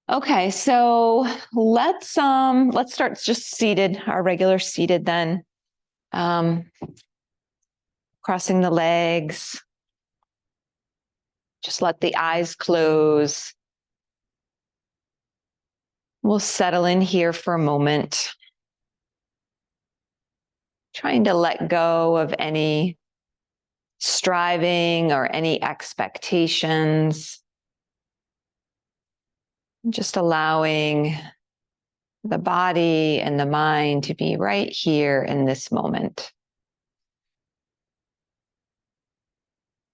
Okay, so let's start just seated, our regular seated then. Crossing the legs. Just let the eyes close. We'll settle in here for a moment. Trying to let go of any striving or any expectations. Just allowing the body and the mind to be right here in this moment.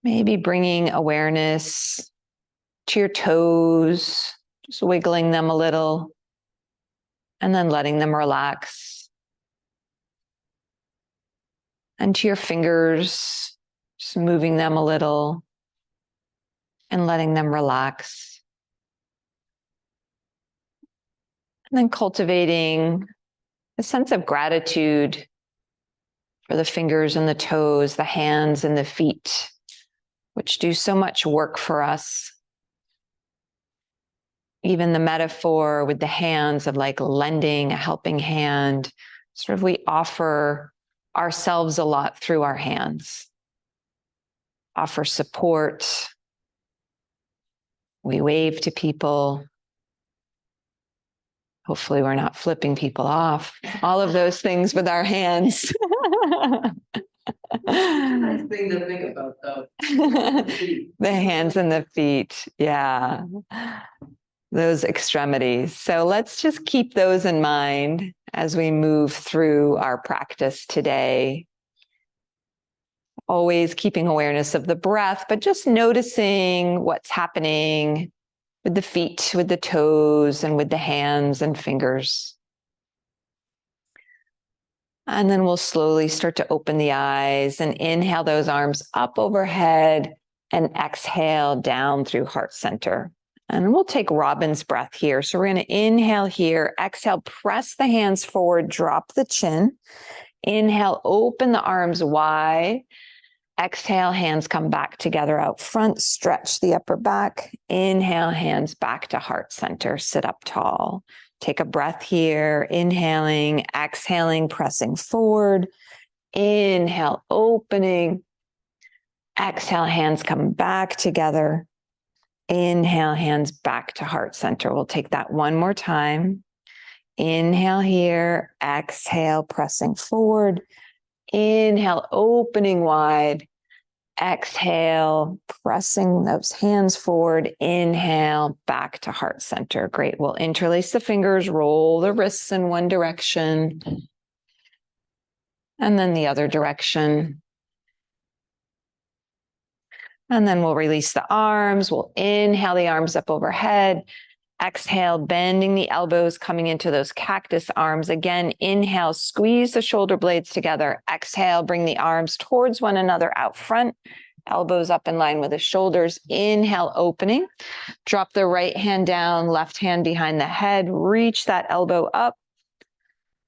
Maybe bringing awareness to your toes, just wiggling them a little, and then letting them relax. And to your fingers, just moving them a little and letting them relax. And then cultivating a sense of gratitude for the fingers and the toes, the hands and the feet, which do so much work for us. Even the metaphor with the hands of like lending a helping hand, sort of we offer ourselves a lot through our hands, offer support. We wave to people. Hopefully we're not flipping people off. All of those things with our hands. Nice thing to think about, though. The hands and the feet. Yeah. Those extremities. So let's just keep those in mind as we move through our practice today. Always keeping awareness of the breath, but just noticing what's happening with the feet, with the toes, and with the hands and fingers. And then we'll slowly start to open the eyes and inhale those arms up overhead and exhale down through heart center. And we'll take Robin's breath here. So we're going to inhale here, exhale, press the hands forward, drop the chin. Inhale, open the arms wide. Exhale, hands come back together out front, stretch the upper back. Inhale, hands back to heart center, sit up tall. Take a breath here, inhaling, exhaling, pressing forward. Inhale, opening. Exhale, hands come back together. Inhale, hands back to heart center. We'll take that one more time. Inhale here, exhale, pressing forward. Inhale, opening wide. Exhale, pressing those hands forward. Inhale, back to heart center. Great. We'll interlace the fingers, roll the wrists in one direction, and then the other direction. And then we'll release the arms. We'll inhale the arms up overhead. Exhale, bending the elbows, coming into those cactus arms. Again, inhale, squeeze the shoulder blades together. Exhale, bring the arms towards one another out front. Elbows up in line with the shoulders. Inhale, opening. Drop the right hand down, left hand behind the head. Reach that elbow up.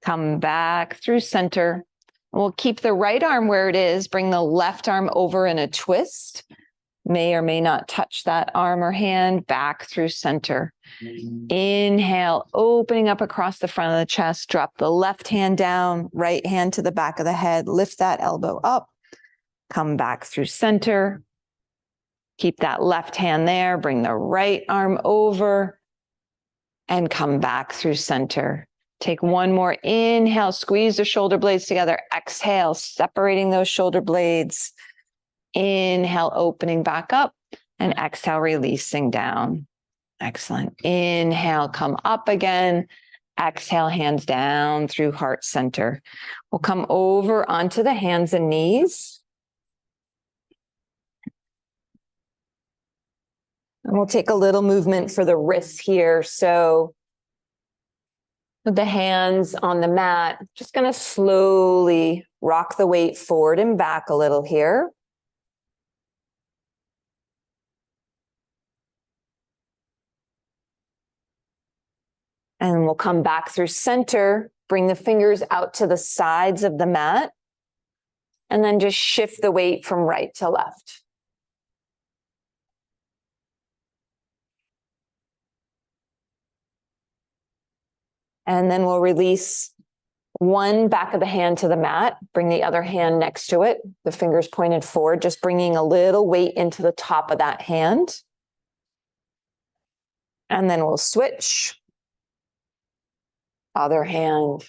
Come back through center. We'll keep the right arm where it is. Bring the left arm over in a twist. May or may not touch that arm or hand. Back through center. Inhale, opening up across the front of the chest. Drop the left hand down, right hand to the back of the head. Lift that elbow up. Come back through center. Keep that left hand there. Bring the right arm over and come back through center. Take one more inhale, squeeze the shoulder blades together. Exhale, separating those shoulder blades. Inhale, opening back up, and exhale, releasing down. Excellent. Inhale, come up again. Exhale, hands down through heart center. We'll come over onto the hands and knees. And we'll take a little movement for the wrists here. So with the hands on the mat, just going to slowly rock the weight forward and back a little here. And we'll come back through center, bring the fingers out to the sides of the mat, and then just shift the weight from right to left. And then we'll release one back of the hand to the mat, bring the other hand next to it, the fingers pointed forward, just bringing a little weight into the top of that hand. And then we'll switch. Other hand.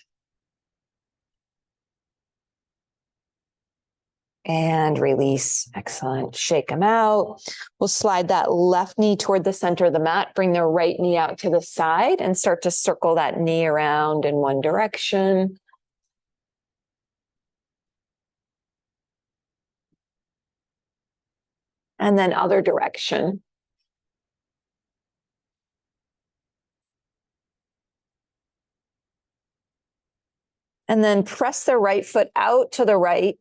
And release. Excellent. Shake them out. We'll slide that left knee toward the center of the mat. Bring the right knee out to the side and start to circle that knee around in one direction. And then other direction. And then press the right foot out to the right.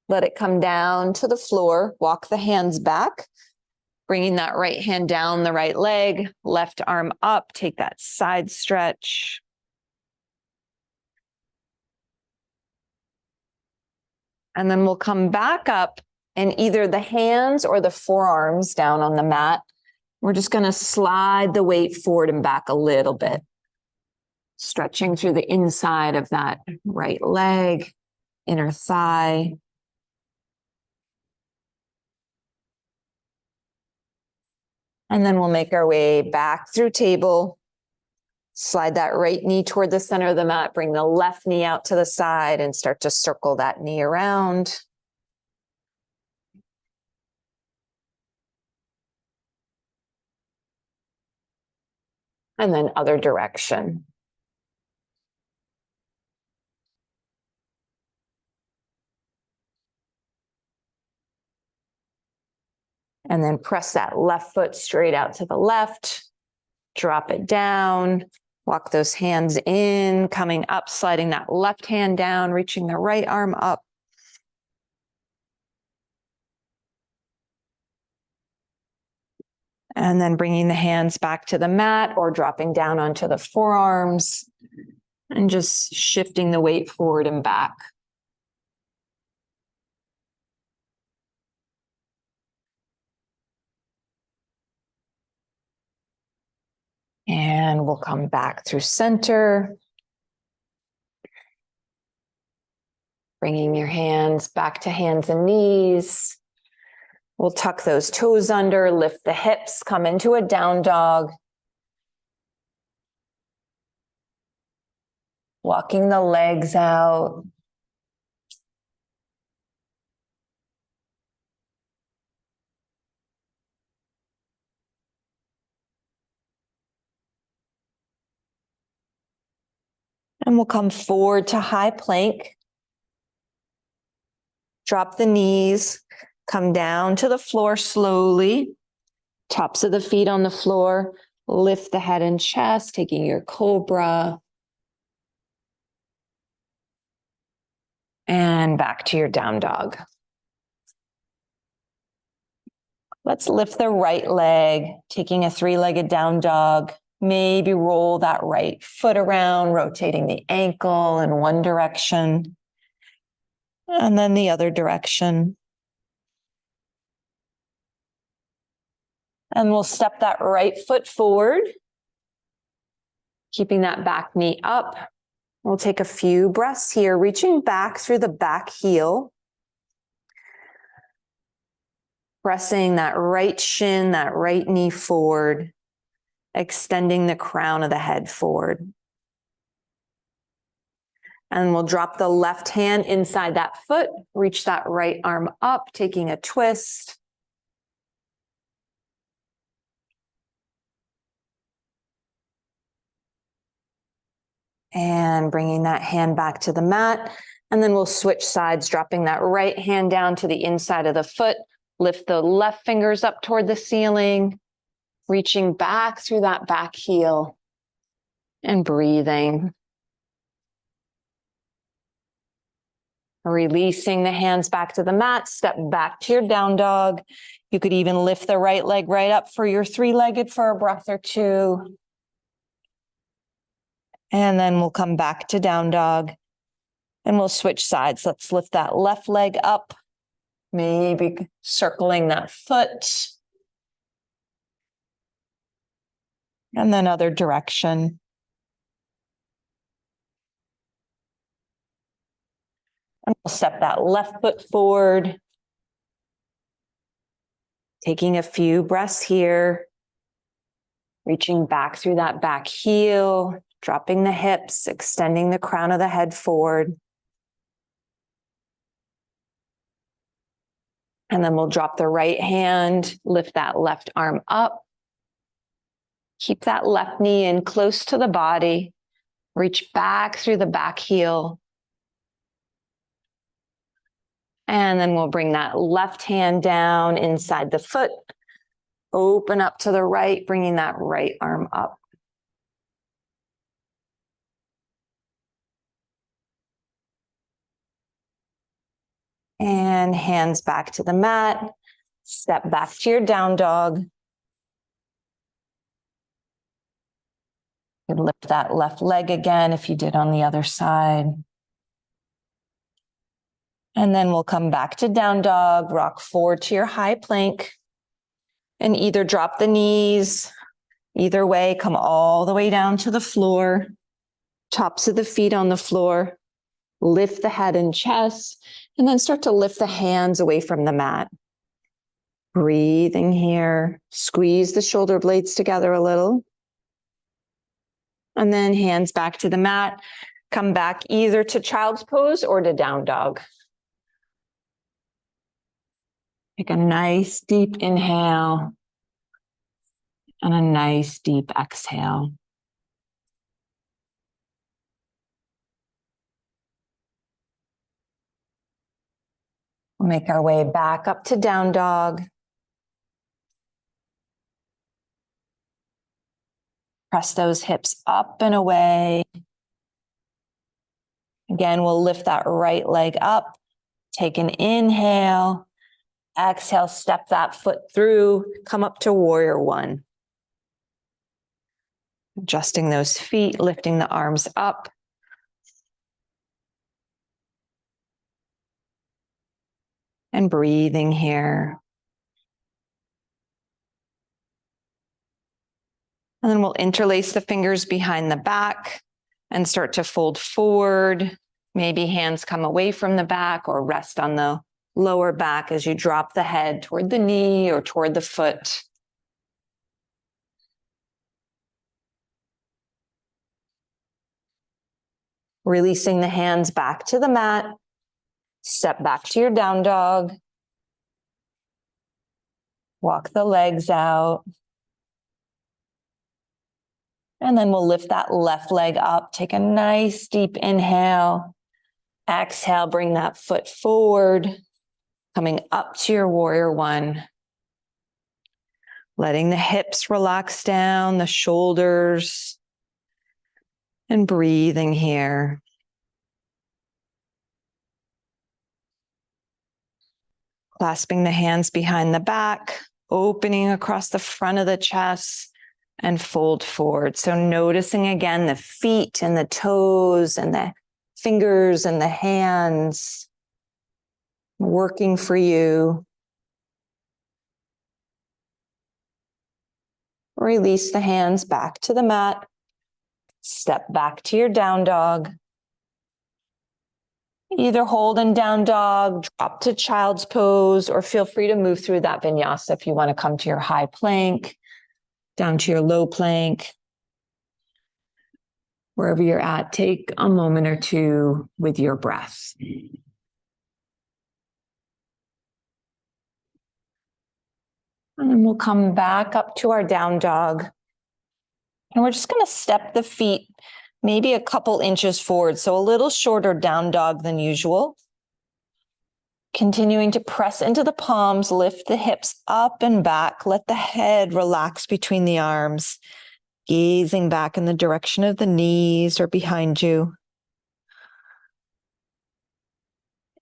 Let it come down to the floor. Walk the hands back. Bringing that right hand down the right leg, left arm up, take that side stretch. And then we'll come back up and either the hands or the forearms down on the mat. We're just going to slide the weight forward and back a little bit. Stretching through the inside of that right leg, inner thigh. And then we'll make our way back through table. Slide that right knee toward the center of the mat. Bring the left knee out to the side and start to circle that knee around. And then other direction. And then press that left foot straight out to the left. Drop it down. Walk those hands in, coming up, sliding that left hand down, reaching the right arm up. And then bringing the hands back to the mat or dropping down onto the forearms and just shifting the weight forward and back. And we'll come back through center. Bringing your hands back to hands and knees. We'll tuck those toes under, lift the hips, come into a down dog. Walking the legs out. And we'll come forward to high plank. Drop the knees, come down to the floor slowly. Tops of the feet on the floor. Lift the head and chest, taking your cobra. And back to your down dog. Let's lift the right leg, taking a three-legged down dog. Maybe roll that right foot around, rotating the ankle in one direction. And then the other direction. And we'll step that right foot forward, keeping that back knee up. We'll take a few breaths here, reaching back through the back heel. Pressing that right shin, that right knee forward, extending the crown of the head forward. And we'll drop the left hand inside that foot, reach that right arm up, taking a twist. And bringing that hand back to the mat. And then we'll switch sides, dropping that right hand down to the inside of the foot. Lift the left fingers up toward the ceiling, reaching back through that back heel and breathing. Releasing the hands back to the mat, step back to your down dog. You could even lift the right leg right up for your three-legged for a breath or two. And then we'll come back to down dog and we'll switch sides. Let's lift that left leg up, maybe circling that foot. And then other direction. And we'll step that left foot forward. Taking a few breaths here. Reaching back through that back heel, dropping the hips, extending the crown of the head forward. And then we'll drop the right hand, lift that left arm up. Keep that left knee in close to the body. Reach back through the back heel. And then we'll bring that left hand down inside the foot. Open up to the right, bringing that right arm up. And hands back to the mat. Step back to your down dog. You can lift that left leg again if you did on the other side. And then we'll come back to down dog, rock forward to your high plank, and either drop the knees, either way, come all the way down to the floor, tops of the feet on the floor, lift the head and chest, and then start to lift the hands away from the mat. Breathing here, squeeze the shoulder blades together a little. And then hands back to the mat, come back either to child's pose or to down dog. Take a nice deep inhale and a nice deep exhale. We'll make our way back up to down dog. Press those hips up and away. Again, we'll lift that right leg up. Take an inhale. Exhale, step that foot through. Come up to warrior one. Adjusting those feet, lifting the arms up. And breathing here. And then we'll interlace the fingers behind the back and start to fold forward. Maybe hands come away from the back or rest on the lower back as you drop the head toward the knee or toward the foot. Releasing the hands back to the mat. Step back to your down dog. Walk the legs out. And then we'll lift that left leg up. Take a nice deep inhale. Exhale, bring that foot forward. Coming up to your warrior one. Letting the hips relax down, the shoulders. And breathing here. Clasping the hands behind the back, opening across the front of the chest and fold forward. So noticing again the feet and the toes and the fingers and the hands working for you. Release the hands back to the mat. Step back to your down dog. Either hold in down dog, drop to child's pose, or feel free to move through that vinyasa if you want to come to your high plank, down to your low plank. Wherever you're at, take a moment or two with your breath. And then we'll come back up to our down dog. And we're just going to step the feet maybe a couple inches forward, so a little shorter down dog than usual. Continuing to press into the palms, lift the hips up and back. Let the head relax between the arms, gazing back in the direction of the knees or behind you.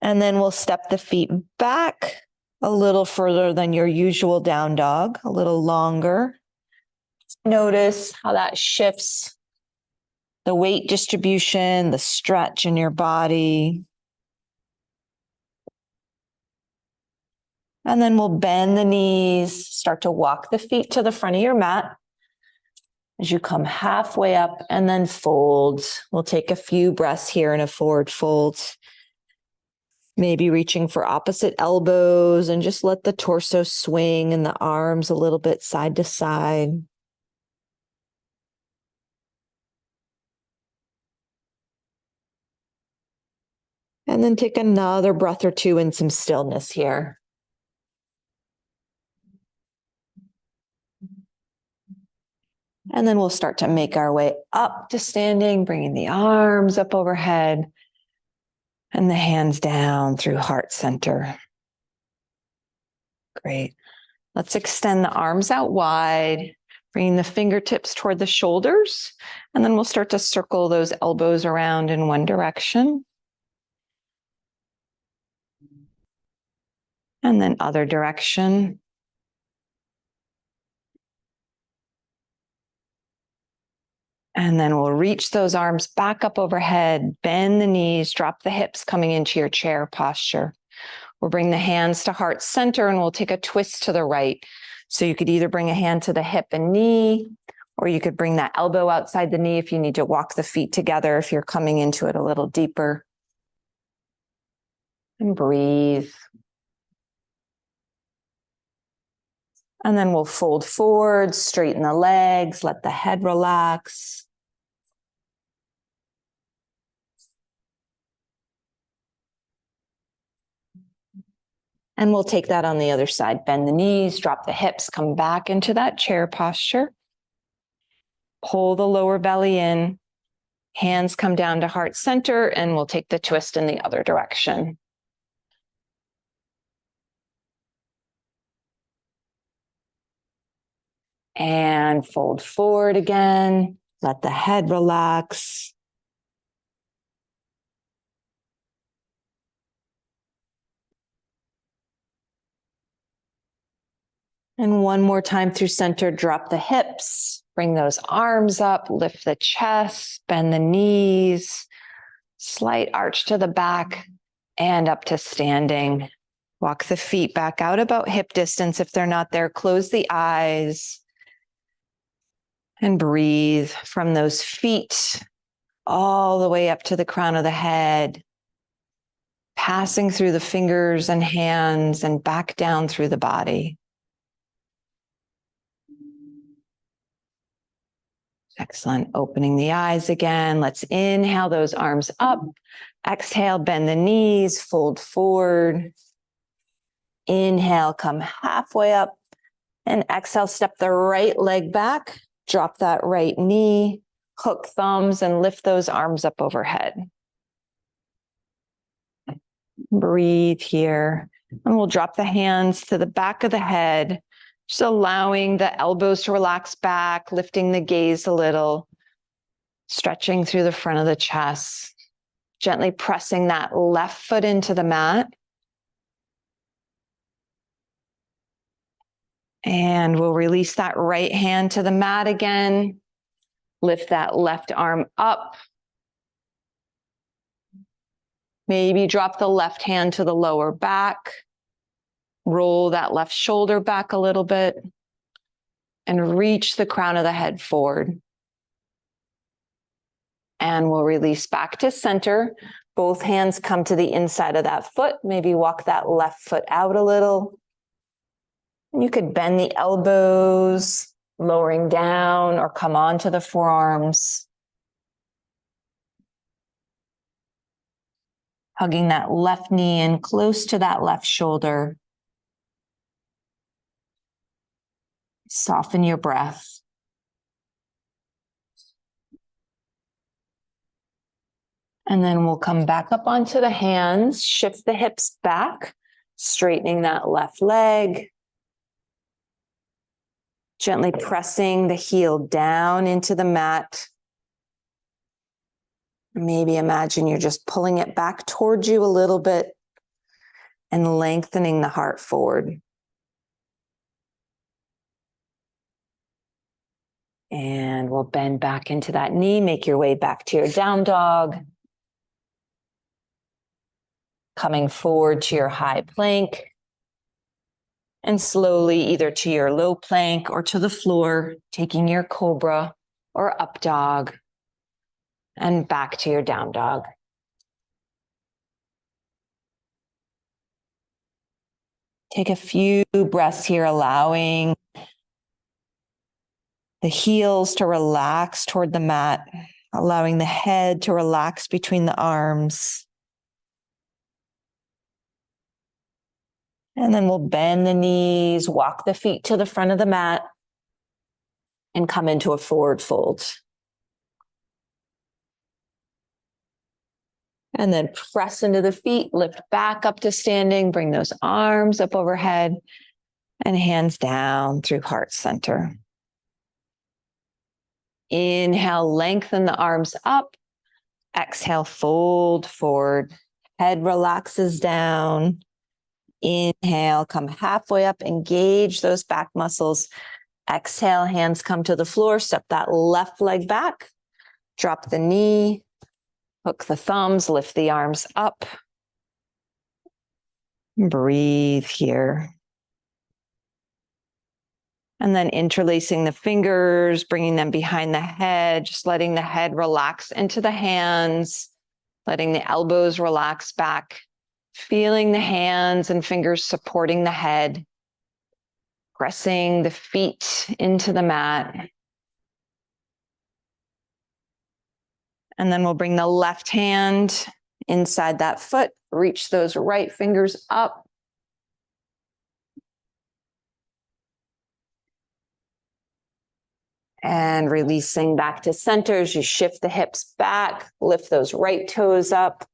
And then we'll step the feet back a little further than your usual down dog, a little longer. Notice how that shifts the weight distribution, the stretch in your body. And then we'll bend the knees, start to walk the feet to the front of your mat as you come halfway up and then fold. We'll take a few breaths here in a forward fold. Maybe reaching for opposite elbows and just let the torso swing and the arms a little bit side to side. And then take another breath or two in some stillness here. And then we'll start to make our way up to standing, bringing the arms up overhead and the hands down through heart center. Great. Let's extend the arms out wide, bringing the fingertips toward the shoulders. And then we'll start to circle those elbows around in one direction. And then other direction. And then we'll reach those arms back up overhead, bend the knees, drop the hips coming into your chair posture. We'll bring the hands to heart center and we'll take a twist to the right. So you could either bring a hand to the hip and knee, or you could bring that elbow outside the knee if you need to walk the feet together, if you're coming into it a little deeper. And breathe. And then we'll fold forward, straighten the legs, let the head relax. And we'll take that on the other side. Bend the knees, drop the hips, come back into that chair posture. Pull the lower belly in. Hands come down to heart center, and we'll take the twist in the other direction. And fold forward again. Let the head relax. And one more time through center, drop the hips, bring those arms up, lift the chest, bend the knees, slight arch to the back and up to standing. Walk the feet back out about hip distance. If they're not there, close the eyes and breathe from those feet all the way up to the crown of the head, passing through the fingers and hands and back down through the body. Excellent. Opening the eyes again. Let's inhale those arms up. Exhale, bend the knees, fold forward. Inhale, come halfway up. And exhale, step the right leg back. Drop that right knee, hook thumbs, and lift those arms up overhead. Breathe here. And we'll drop the hands to the back of the head. Just allowing the elbows to relax back, lifting the gaze a little, stretching through the front of the chest, gently pressing that left foot into the mat. And we'll release that right hand to the mat again. Lift that left arm up. Maybe drop the left hand to the lower back. Roll that left shoulder back a little bit and reach the crown of the head forward. And we'll release back to center. Both hands come to the inside of that foot. Maybe walk that left foot out a little. You could bend the elbows, lowering down, or come onto the forearms. Hugging that left knee in close to that left shoulder. Soften your breath. And then we'll come back up onto the hands, shift the hips back, straightening that left leg. Gently pressing the heel down into the mat. Maybe imagine you're just pulling it back towards you a little bit and lengthening the heart forward. And we'll bend back into that knee, make your way back to your down dog. Coming forward to your high plank. And slowly either to your low plank or to the floor, taking your cobra or up dog. And back to your down dog. Take a few breaths here, allowing the heels to relax toward the mat, allowing the head to relax between the arms. And then we'll bend the knees, walk the feet to the front of the mat, and come into a forward fold. And then press into the feet, lift back up to standing, bring those arms up overhead and hands down through heart center. Inhale, lengthen the arms up. Exhale, fold forward. Head relaxes down. Inhale, come halfway up, engage those back muscles. Exhale, hands come to the floor. Step that left leg back. Drop the knee. Hook the thumbs, lift the arms up. Breathe here. And then interlacing the fingers, bringing them behind the head, just letting the head relax into the hands, letting the elbows relax back, feeling the hands and fingers supporting the head, pressing the feet into the mat. And then we'll bring the left hand inside that foot, reach those right fingers up. And releasing back to center as you shift the hips back, lift those right toes up.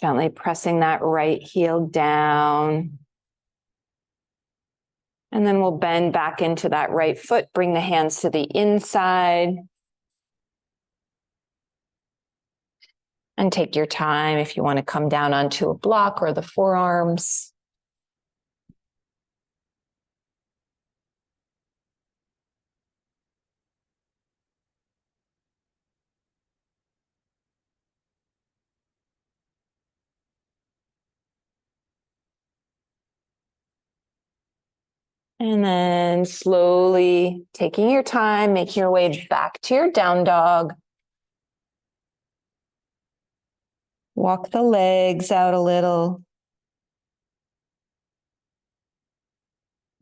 Gently pressing that right heel down. And then we'll bend back into that right foot, bring the hands to the inside. And take your time if you want to come down onto a block or the forearms. And then slowly taking your time, making your way back to your down dog. Walk the legs out a little.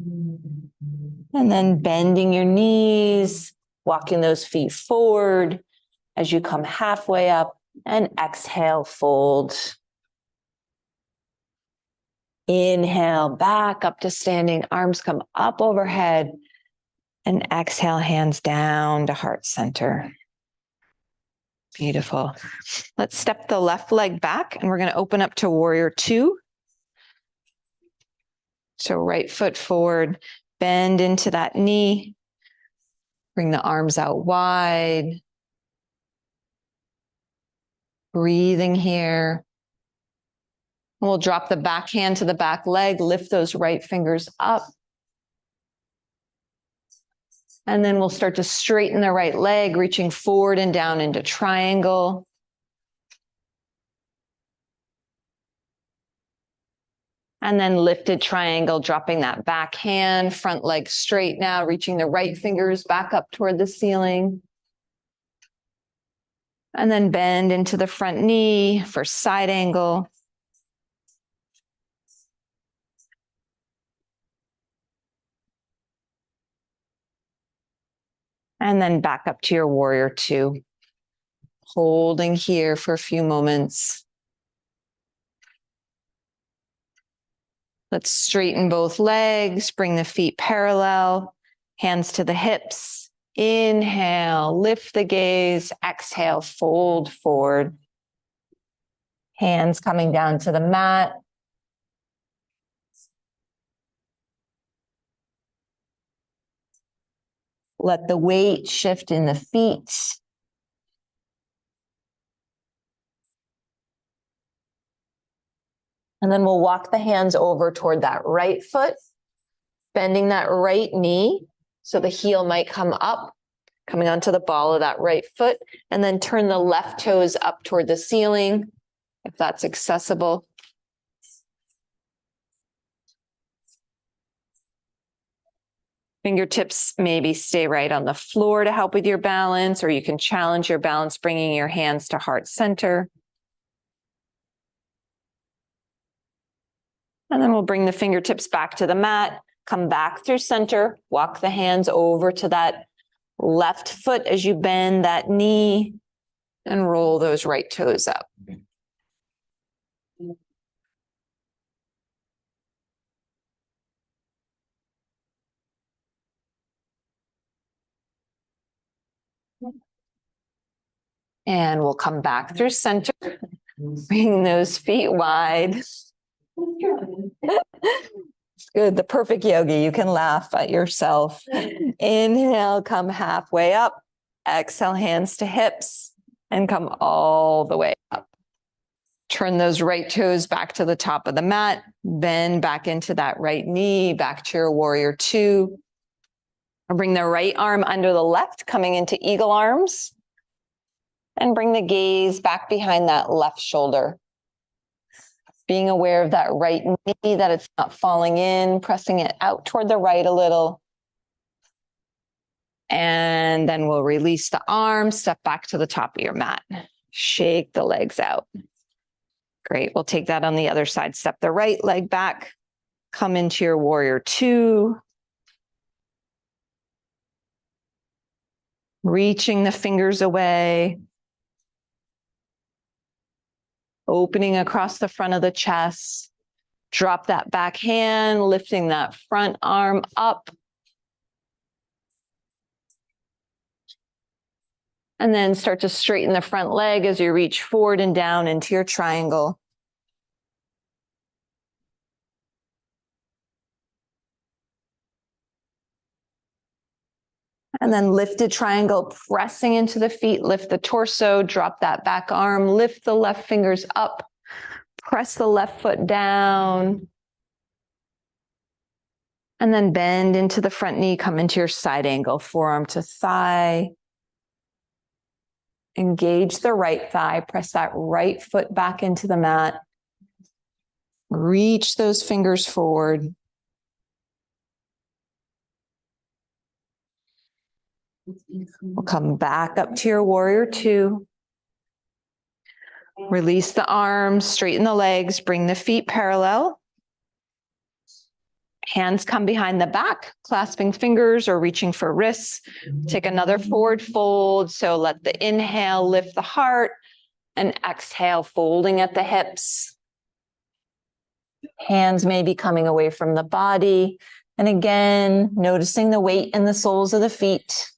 And then bending your knees, walking those feet forward as you come halfway up and exhale, fold. Inhale, back up to standing, arms come up overhead, and exhale, hands down to heart center. Beautiful. Let's step the left leg back and we're going to open up to warrior two. So right foot forward, bend into that knee, bring the arms out wide. Breathing here. We'll drop the back hand to the back leg, lift those right fingers up. And then we'll start to straighten the right leg, reaching forward and down into triangle. And then lifted triangle, dropping that back hand, front leg straight now, reaching the right fingers back up toward the ceiling. And then bend into the front knee for side angle. And then back up to your warrior two. Holding here for a few moments. Let's straighten both legs, bring the feet parallel, hands to the hips. Inhale, lift the gaze. Exhale, fold forward. Hands coming down to the mat. Let the weight shift in the feet. And then we'll walk the hands over toward that right foot, bending that right knee so the heel might come up, coming onto the ball of that right foot, and then turn the left toes up toward the ceiling, if that's accessible. Fingertips maybe stay right on the floor to help with your balance, or you can challenge your balance, bringing your hands to heart center. And then we'll bring the fingertips back to the mat, come back through center, walk the hands over to that left foot as you bend that knee and roll those right toes up. And we'll come back through center, bring those feet wide. Good, the perfect yogi. You can laugh at yourself. Inhale, come halfway up. Exhale, hands to hips and come all the way up. Turn those right toes back to the top of the mat. Bend back into that right knee, back to your warrior two. Or bring the right arm under the left, coming into eagle arms. And bring the gaze back behind that left shoulder. Being aware of that right knee, that it's not falling in, pressing it out toward the right a little. And then we'll release the arms, step back to the top of your mat. Shake the legs out. Great, we'll take that on the other side. Step the right leg back, come into your warrior two. Reaching the fingers away. Opening across the front of the chest. Drop that back hand, lifting that front arm up. And then start to straighten the front leg as you reach forward and down into your triangle. And then lifted triangle, pressing into the feet, lift the torso, drop that back arm, lift the left fingers up, press the left foot down. And then bend into the front knee, come into your side angle, forearm to thigh. Engage the right thigh, press that right foot back into the mat. Reach those fingers forward. We'll come back up to your warrior two. Release the arms, straighten the legs, bring the feet parallel. Hands come behind the back, clasping fingers or reaching for wrists. Take another forward fold. So let the inhale lift the heart and exhale, folding at the hips. Hands may be coming away from the body. And again, noticing the weight in the soles of the feet.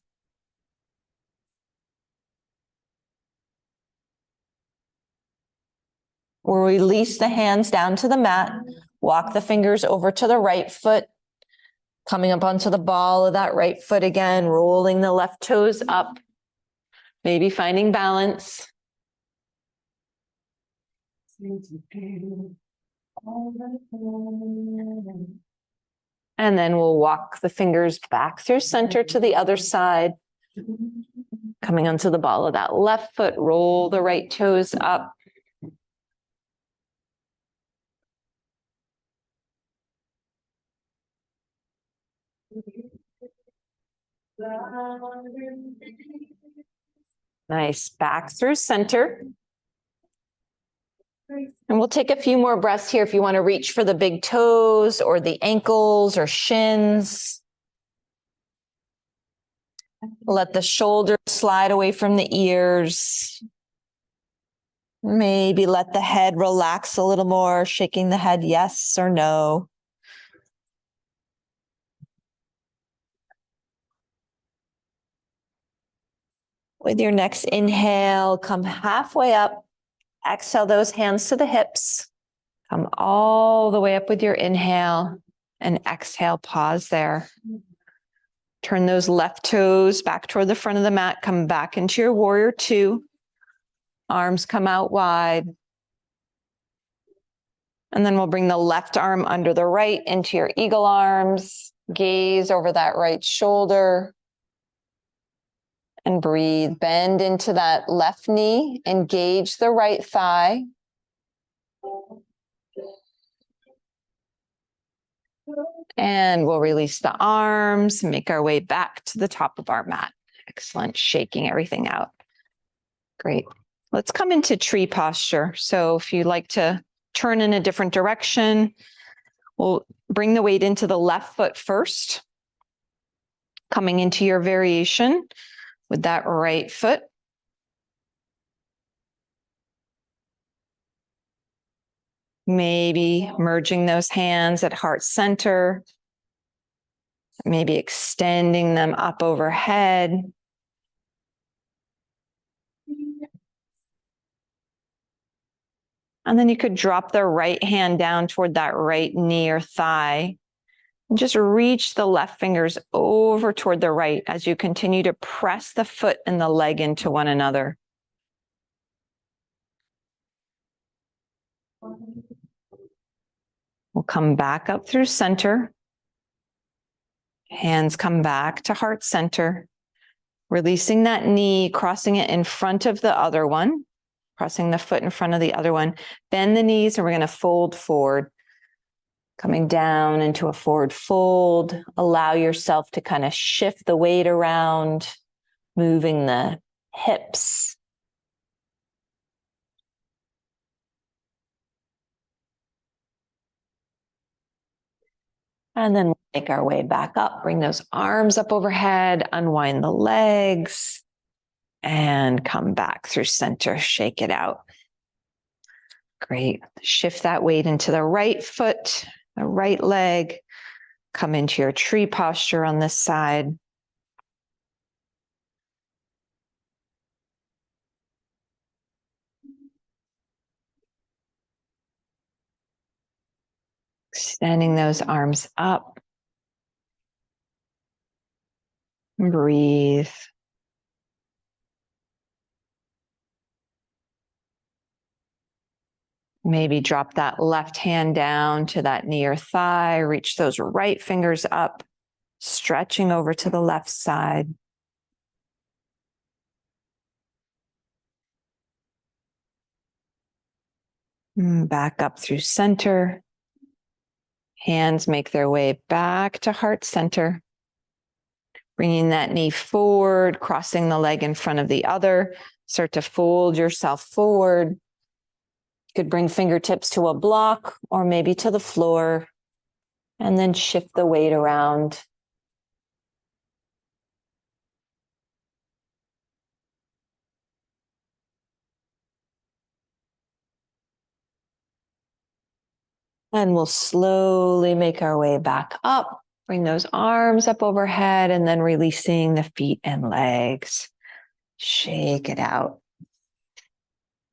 We'll release the hands down to the mat. Walk the fingers over to the right foot. Coming up onto the ball of that right foot again, rolling the left toes up. Maybe finding balance. And then we'll walk the fingers back through center to the other side. Coming onto the ball of that left foot, roll the right toes up. Nice, back through center. And we'll take a few more breaths here if you want to reach for the big toes or the ankles or shins. Let the shoulders slide away from the ears. Maybe let the head relax a little more, shaking the head yes or no. With your next inhale, come halfway up. Exhale those hands to the hips. Come all the way up with your inhale and exhale, pause there. Turn those left toes back toward the front of the mat. Come back into your warrior two. Arms come out wide. And then we'll bring the left arm under the right into your eagle arms. Gaze over that right shoulder. And breathe. Bend into that left knee. Engage the right thigh. And we'll release the arms, make our way back to the top of our mat. Excellent, shaking everything out. Great. Let's come into tree posture. So if you'd like to turn in a different direction, we'll bring the weight into the left foot first, coming into your variation with that right foot. Maybe merging those hands at heart center, maybe extending them up overhead. And then you could drop the right hand down toward that right knee or thigh. And just reach the left fingers over toward the right as you continue to press the foot and the leg into one another. We'll come back up through center. Hands come back to heart center. Releasing that knee, crossing it in front of the other one. Crossing the foot in front of the other one. Bend the knees and we're going to fold forward. Coming down into a forward fold. Allow yourself to kind of shift the weight around, moving the hips. And then we'll make our way back up. Bring those arms up overhead, unwind the legs, and come back through center. Shake it out. Great. Shift that weight into the right foot, the right leg. Come into your tree posture on this side. Extending those arms up. Breathe. Maybe drop that left hand down to that knee or thigh. Reach those right fingers up, stretching over to the left side. Back up through center. Hands make their way back to heart center. Bringing that knee forward, crossing the leg in front of the other. Start to fold yourself forward. You could bring fingertips to a block or maybe to the floor, and then shift the weight around. And we'll slowly make our way back up. Bring those arms up overhead and then releasing the feet and legs. Shake it out.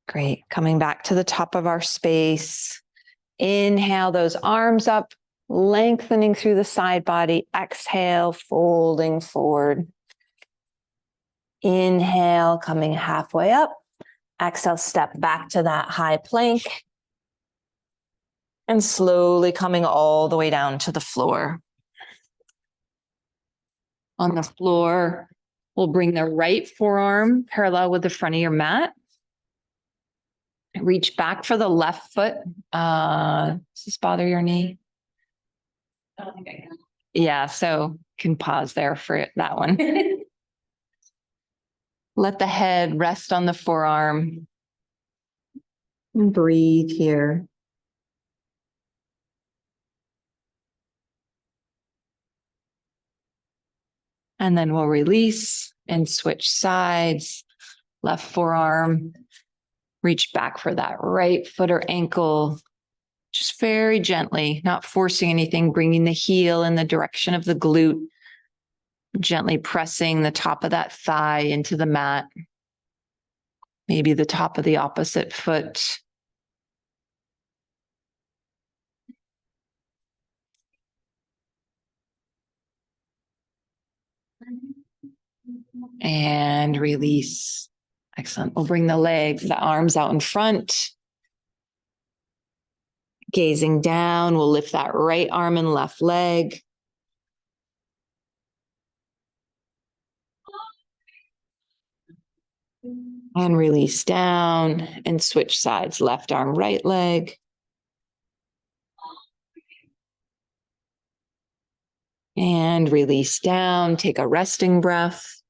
Great. Coming back to the top of our space. Inhale those arms up, lengthening through the side body. Exhale, folding forward. Inhale, coming halfway up. Exhale, step back to that high plank. And slowly coming all the way down to the floor. On the floor, we'll bring the right forearm parallel with the front of your mat. Reach back for the left foot. Does this bother your knee? I don't think I can. Yeah, so can pause there for that one. Let the head rest on the forearm. And breathe here. And then we'll release and switch sides. Left forearm. Reach back for that right foot or ankle. Just very gently, not forcing anything, bringing the heel in the direction of the glute. Gently pressing the top of that thigh into the mat. Maybe the top of the opposite foot. And release. Excellent. We'll bring the legs, the arms out in front. Gazing down, we'll lift that right arm and left leg. And release down and switch sides. Left arm, right leg. And release down, take a resting breath.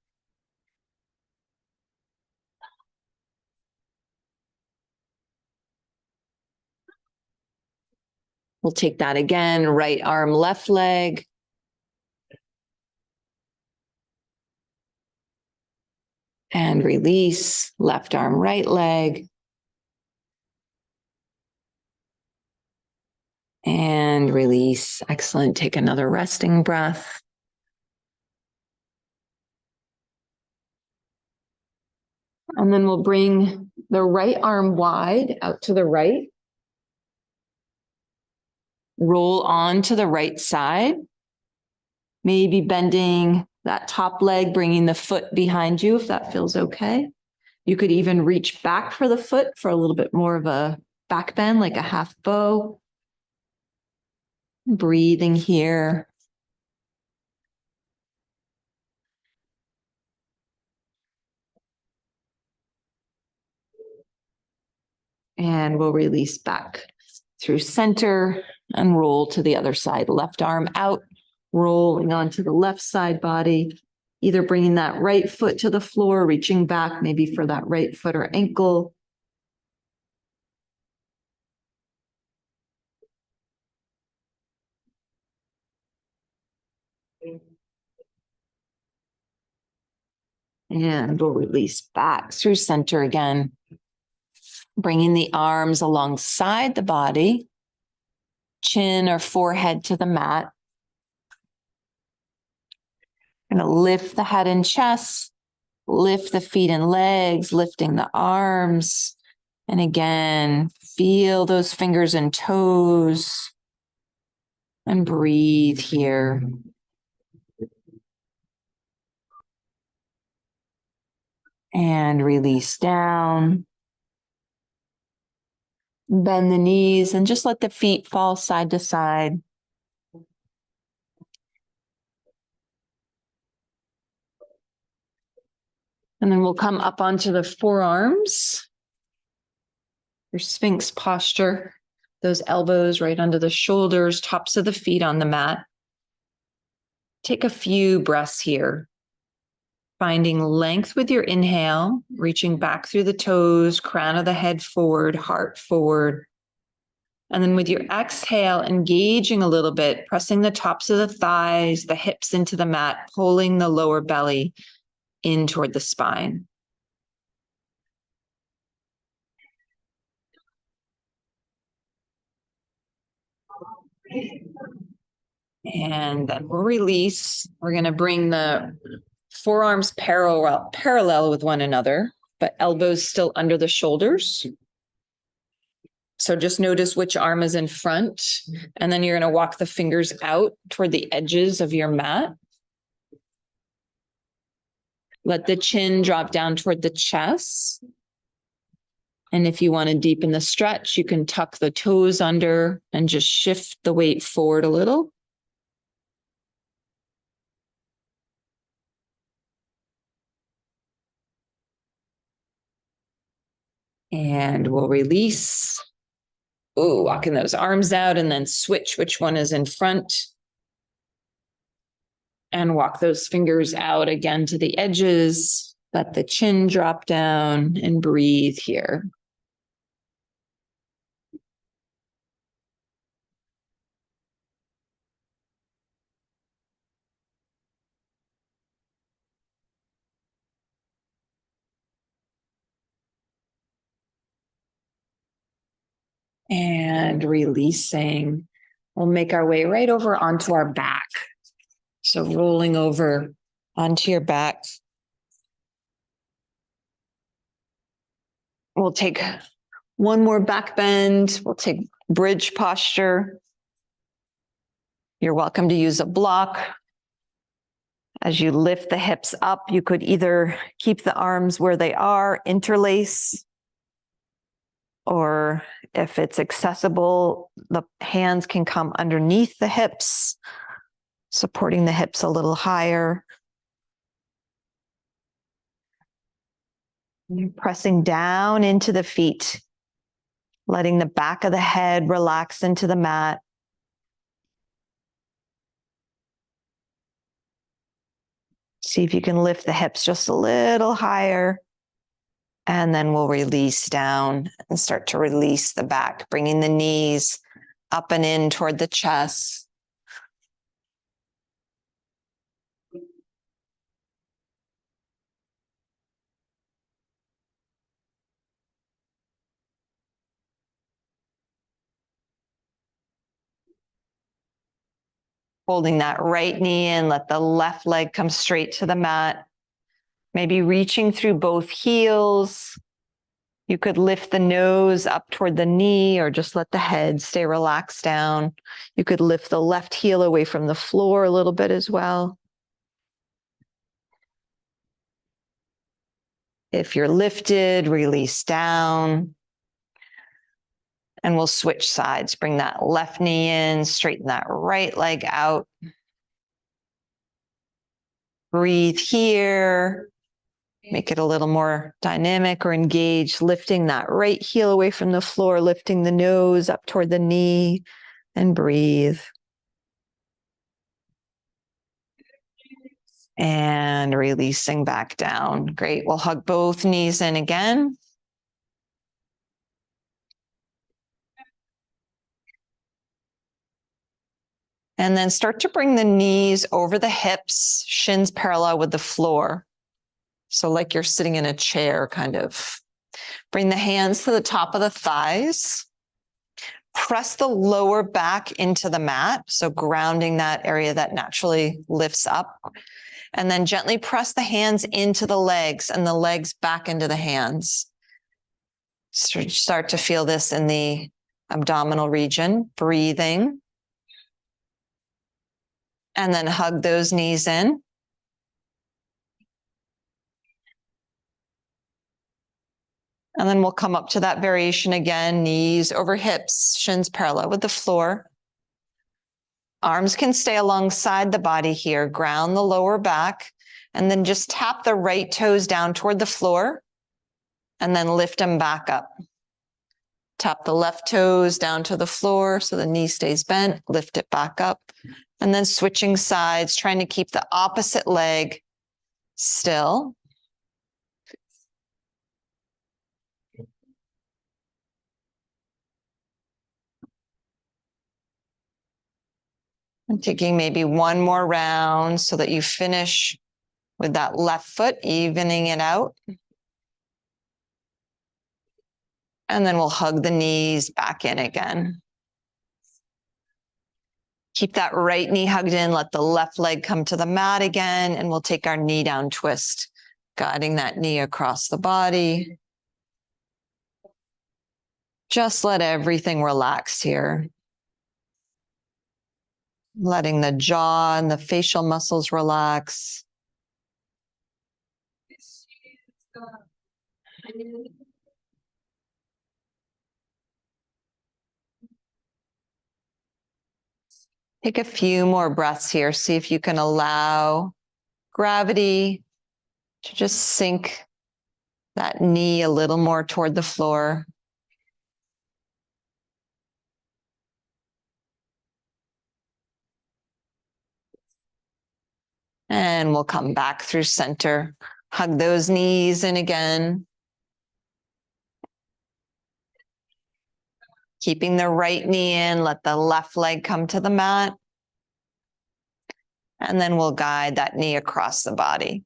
We'll take that again, right arm, left leg. And release, left arm, right leg. And release, excellent. Take another resting breath. And then we'll bring the right arm wide out to the right. Roll on to the right side. Maybe bending that top leg, bringing the foot behind you if that feels okay. You could even reach back for the foot for a little bit more of a back bend, like a half bow. Breathing here. And we'll release back through center and roll to the other side. Left arm out, rolling onto the left side body, either bringing that right foot to the floor, reaching back maybe for that right foot or ankle. And we'll release back through center again, bringing the arms alongside the body, chin or forehead to the mat. Gonna lift the head and chest, lift the feet and legs, lifting the arms. And again, feel those fingers and toes and breathe here. And release down. Bend the knees and just let the feet fall side to side. And then we'll come up onto the forearms. Your Sphinx posture. Those elbows right under the shoulders, tops of the feet on the mat. Take a few breaths here. Finding length with your inhale, reaching back through the toes, crown of the head forward, heart forward. And then with your exhale, engaging a little bit, pressing the tops of the thighs, the hips into the mat, pulling the lower belly in toward the spine. And then we'll release. We're going to bring the forearms parallel with one another, but elbows still under the shoulders. So just notice which arm is in front, and then you're going to walk the fingers out toward the edges of your mat. Let the chin drop down toward the chest. And if you want to deepen the stretch, you can tuck the toes under and just shift the weight forward a little. And we'll release. Ooh, walking those arms out and then switch which one is in front. And walk those fingers out again to the edges. Let the chin drop down and breathe here. And releasing. We'll make our way right over onto our back. So rolling over onto your back. We'll take one more back bend. We'll take bridge posture. You're welcome to use a block. As you lift the hips up, you could either keep the arms where they are, interlace, or if it's accessible, the hands can come underneath the hips, supporting the hips a little higher. You're pressing down into the feet, letting the back of the head relax into the mat. See if you can lift the hips just a little higher. And then we'll release down and start to release the back, bringing the knees up and in toward the chest. Holding that right knee in, let the left leg come straight to the mat. Maybe reaching through both heels. You could lift the nose up toward the knee or just let the head stay relaxed down. You could lift the left heel away from the floor a little bit as well. If you're lifted, release down. And we'll switch sides. Bring that left knee in, straighten that right leg out. Breathe here. Make it a little more dynamic or engaged, lifting that right heel away from the floor, lifting the nose up toward the knee, and breathe. And releasing back down. Great. We'll hug both knees in again. And then start to bring the knees over the hips, shins parallel with the floor. So like you're sitting in a chair, kind of. Bring the hands to the top of the thighs. Press the lower back into the mat, so grounding that area that naturally lifts up. And then gently press the hands into the legs and the legs back into the hands. Start to feel this in the abdominal region, breathing. And then hug those knees in. And then we'll come up to that variation again, knees over hips, shins parallel with the floor. Arms can stay alongside the body here. Ground the lower back, and then just tap the right toes down toward the floor, and then lift them back up. Tap the left toes down to the floor so the knee stays bent, lift it back up, and then switching sides, trying to keep the opposite leg still. And taking maybe one more round so that you finish with that left foot, evening it out. And then we'll hug the knees back in again. Keep that right knee hugged in, let the left leg come to the mat again, and we'll take our knee down twist, guiding that knee across the body. Just let everything relax here. Letting the jaw and the facial muscles relax. Take a few more breaths here. See if you can allow gravity to just sink that knee a little more toward the floor. And we'll come back through center. Hug those knees in again. Keeping the right knee in, let the left leg come to the mat. And then we'll guide that knee across the body.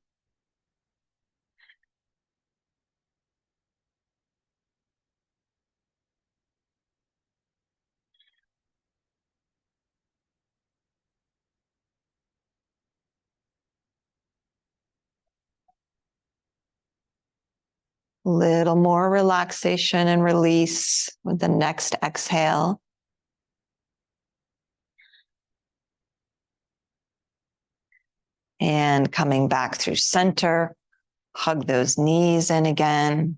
Little more relaxation and release with the next exhale. And coming back through center, hug those knees in again.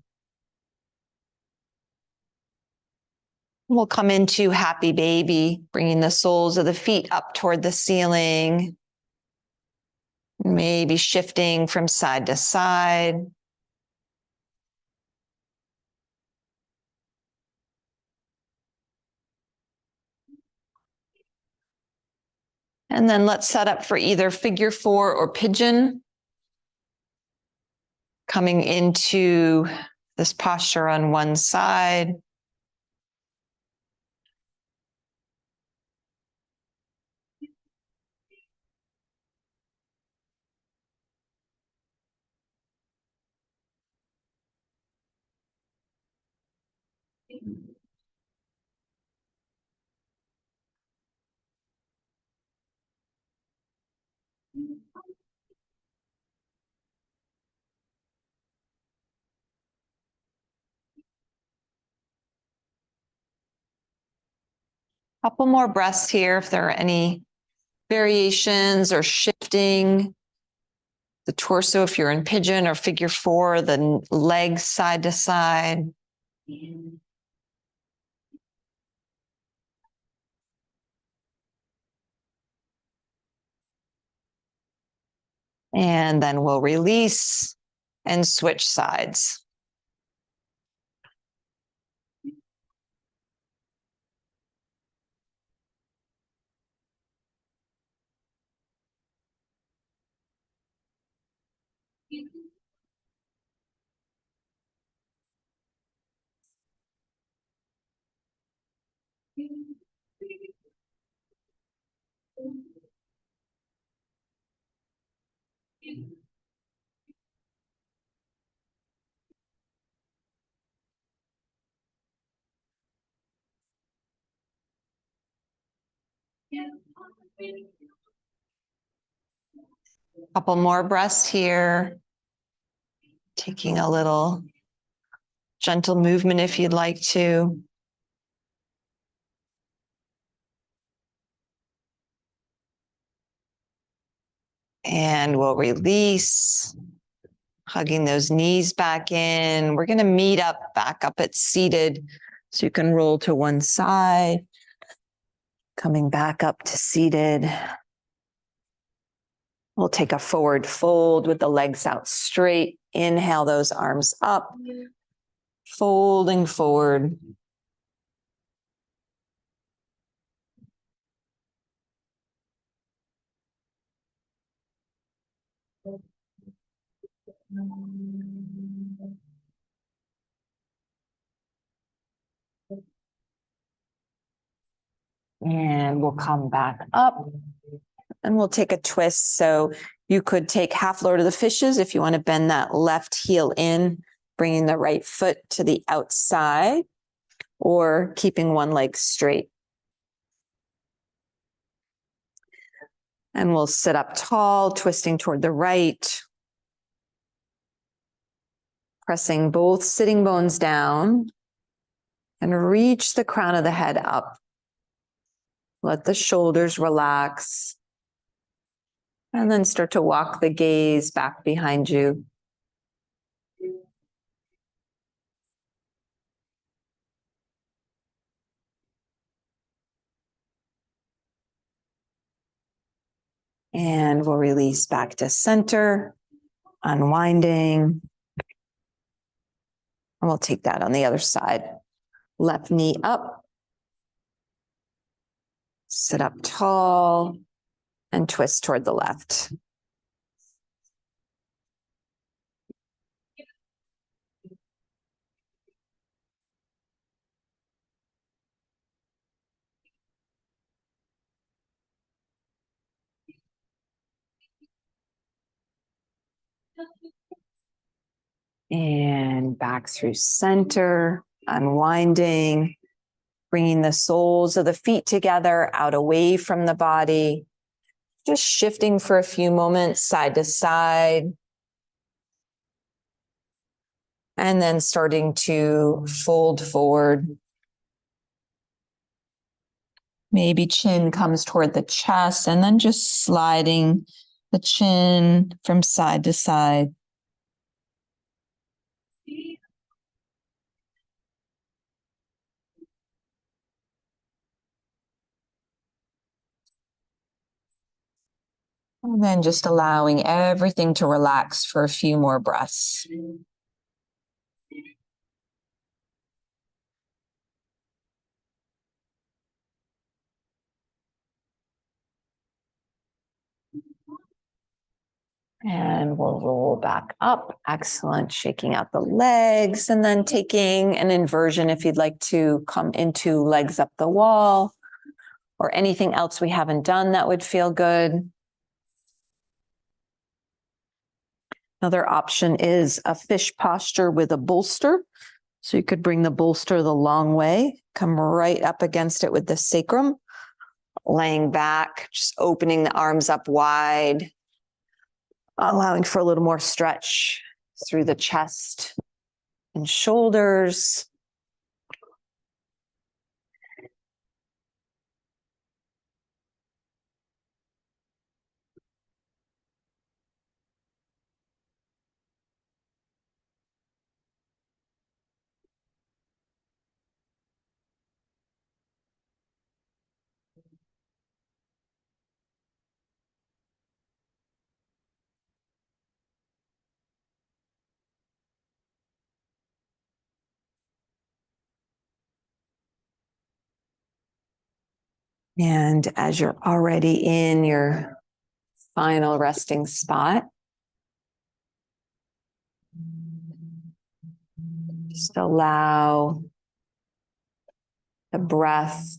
We'll come into happy baby, bringing the soles of the feet up toward the ceiling. Maybe shifting from side to side. And then let's set up for either figure four or pigeon. Coming into this posture on one side. Couple more breaths here if there are any variations or shifting the torso if you're in pigeon or figure four, the legs side to side. And then we'll release and switch sides. Couple more breaths here. Taking a little gentle movement if you'd like to. And we'll release, hugging those knees back in. We're going to meet up, back up at seated. So you can roll to one side, coming back up to seated. We'll take a forward fold with the legs out straight. Inhale those arms up, folding forward. And we'll come back up and we'll take a twist. So you could take half Lord of the Fishes if you want to bend that left heel in, bringing the right foot to the outside, or keeping one leg straight. And we'll sit up tall, twisting toward the right, pressing both sitting bones down, and reach the crown of the head up. Let the shoulders relax. And then start to walk the gaze back behind you. And we'll release back to center, unwinding. And we'll take that on the other side. Left knee up. Sit up tall and twist toward the left. And back through center, unwinding, bringing the soles of the feet together, out away from the body, just shifting for a few moments, side to side. And then starting to fold forward. Maybe chin comes toward the chest, and then just sliding the chin from side to side. And then just allowing everything to relax for a few more breaths. And we'll roll back up. Excellent. Shaking out the legs and then taking an inversion if you'd like to come into legs up the wall or anything else we haven't done that would feel good. Another option is a fish posture with a bolster. So you could bring the bolster the long way, come right up against it with the sacrum, laying back, just opening the arms up wide, allowing for a little more stretch through the chest and shoulders. And as you're already in your final resting spot, just allow the breath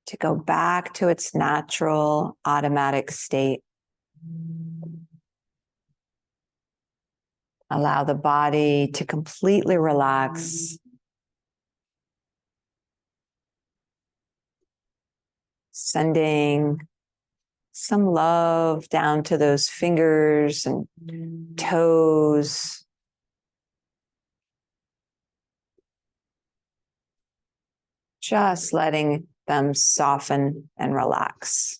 to go back to its natural automatic state. Allow the body to completely relax. Sending some love down to those fingers and toes. Just letting them soften and relax.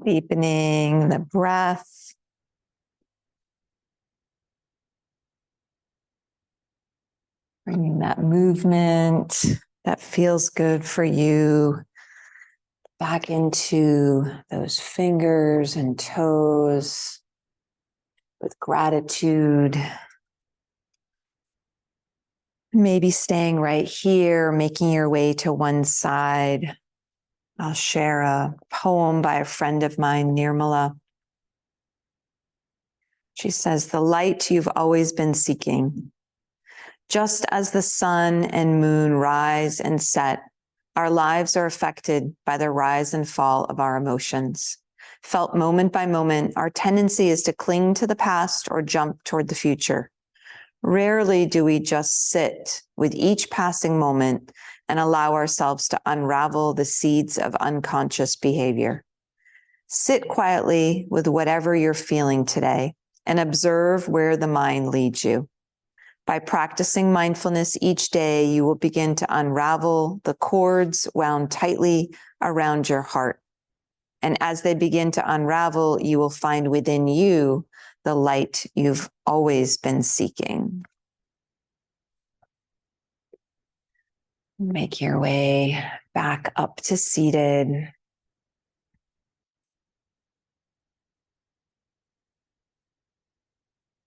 Deepening the breath. Bringing that movement that feels good for you back into those fingers and toes with gratitude. Maybe staying right here, making your way to one side. I'll share a poem by a friend of mine, Nirmala. She says, "The light you've always been seeking, just as the sun and moon rise and set Our lives are affected by the rise and fall of our emotions. Felt moment by moment, our tendency is to cling to the past or jump toward the future. Rarely do we just sit with each passing moment and allow ourselves to unravel the seeds of unconscious behavior. Sit quietly with whatever you're feeling today and observe where the mind leads you. By practicing mindfulness each day, you will begin to unravel the cords wound tightly around your heart. And as they begin to unravel, you will find within you the light you've always been seeking. Make your way back up to seated.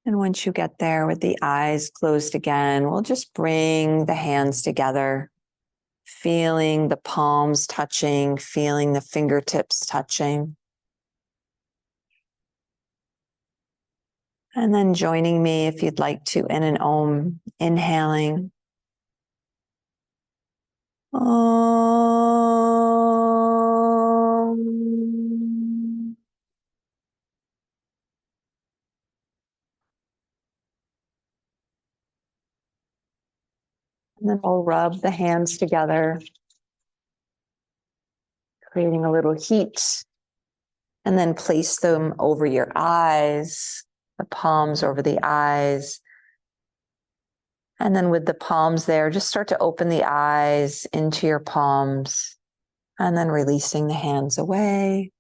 And once you get there with the eyes closed again, we'll just bring the hands together, feeling the palms touching, feeling the fingertips touching. And then joining me if you'd like to in an Om, inhaling. Om. And then we'll rub the hands together, creating a little heat. And then place them over your eyes, the palms over the eyes. And then with the palms there, just start to open the eyes into your palms and then releasing the hands away.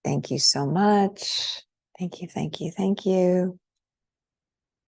Thank you so much. Thank you, thank you, thank you.